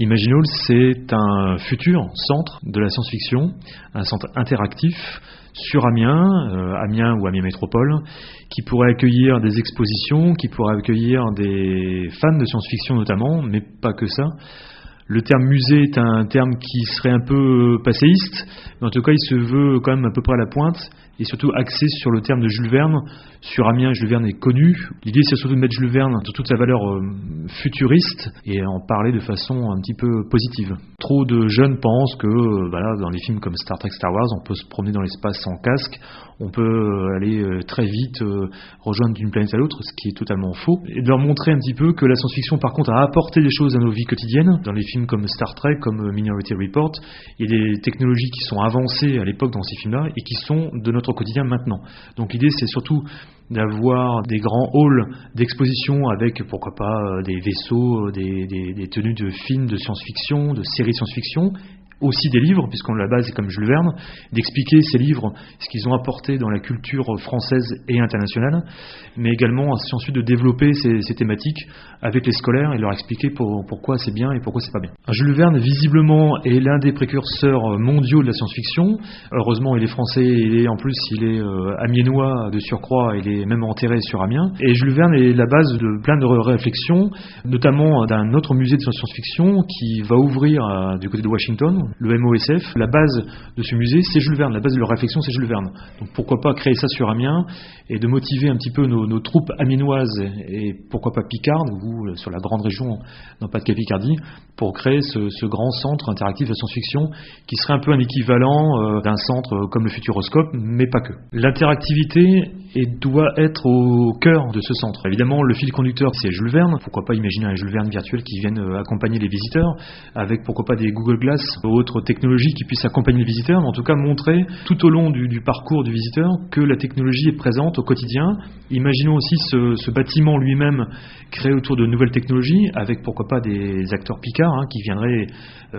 Imaginal, c'est un futur centre de la science-fiction, un centre interactif sur Amiens, Amiens ou Amiens Métropole, qui pourrait accueillir des expositions, qui pourrait accueillir des fans de science-fiction notamment, mais pas que ça. Le terme musée est un terme qui serait un peu passéiste, mais en tout cas il se veut quand même à peu près à la pointe, et surtout axé sur le terme de Jules Verne. Sur Amiens, Jules Verne est connu. L'idée, c'est surtout de mettre Jules Verne sur toute sa valeur futuriste et en parler de façon un petit peu positive. Trop de jeunes pensent que dans les films comme Star Trek, Star Wars, on peut se promener dans l'espace sans casque, on peut aller très vite rejoindre d'une planète à l'autre, ce qui est totalement faux. Et de leur montrer un petit peu que la science-fiction, par contre, a apporté des choses à nos vies quotidiennes. Dans les films comme Star Trek, comme Minority Report, il y a des technologies qui sont avancées à l'époque dans ces films-là et qui sont de notre quotidien maintenant. Donc l'idée, c'est surtout d'avoir des grands halls d'exposition avec, pourquoi pas, des vaisseaux, des tenues de films de science-fiction, de séries de science-fiction, aussi des livres, puisqu'on la base est comme Jules Verne, d'expliquer ces livres, ce qu'ils ont apporté dans la culture française et internationale, mais également ensuite de développer ces thématiques avec les scolaires et leur expliquer pourquoi c'est bien et pourquoi c'est pas bien. Jules Verne, visiblement, est l'un des précurseurs mondiaux de la science-fiction. Heureusement, il est français, il est amiénois de surcroît, il est même enterré sur Amiens. Et Jules Verne est la base de plein de réflexions, notamment d'un autre musée de science-fiction qui va ouvrir du côté de Washington, le MOSF. La base de ce musée, c'est Jules Verne. La base de leur réflexion, c'est Jules Verne. Donc pourquoi pas créer ça sur Amiens et de motiver un petit peu nos troupes amiénoises et pourquoi pas picardes, ou sur la grande région, non pas de Picardie, pour créer ce grand centre interactif de science-fiction qui serait un peu un équivalent d'un centre comme le Futuroscope, mais pas que. L'interactivité doit être au cœur de ce centre. Évidemment, le fil conducteur, c'est Jules Verne. Pourquoi pas imaginer un Jules Verne virtuel qui vienne accompagner les visiteurs, avec pourquoi pas des Google Glass ou autres technologies qui puissent accompagner les visiteurs, mais en tout cas montrer tout au long du parcours du visiteur que la technologie est présente au quotidien. Imaginons aussi ce bâtiment lui-même créé autour de nouvelles technologies, avec pourquoi pas des acteurs picards qui viendraient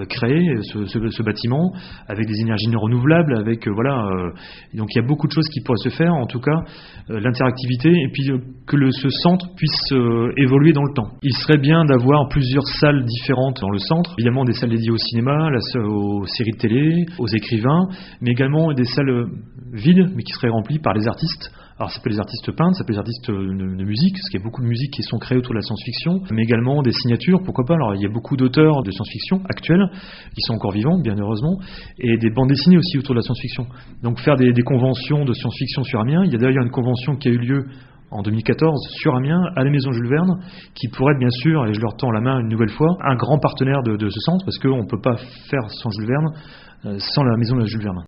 créer ce bâtiment avec des énergies renouvelables, avec donc il y a beaucoup de choses qui pourraient se faire, en tout cas l'interactivité, et puis que ce centre puisse évoluer dans le temps. Il serait bien d'avoir plusieurs salles différentes dans le centre, évidemment des salles dédiées au cinéma, aux séries de télé, aux écrivains, mais également des salles vides, mais qui seraient remplies par les artistes. Alors ça peut être les artistes peintres, ça peut être les artistes de musique, parce qu'il y a beaucoup de musiques qui sont créées autour de la science-fiction, mais également des signatures, pourquoi pas. Alors il y a beaucoup d'auteurs de science-fiction actuels, qui sont encore vivants, bien heureusement, et des bandes dessinées aussi autour de la science-fiction. Donc faire des conventions de science-fiction sur Amiens. Il y a d'ailleurs une convention qui a eu lieu en 2014 sur Amiens, à la Maison Jules Verne, qui pourrait être bien sûr, et je leur tends la main une nouvelle fois, un grand partenaire de ce centre, parce qu'on ne peut pas faire sans Jules Verne, sans la Maison de Jules Verne.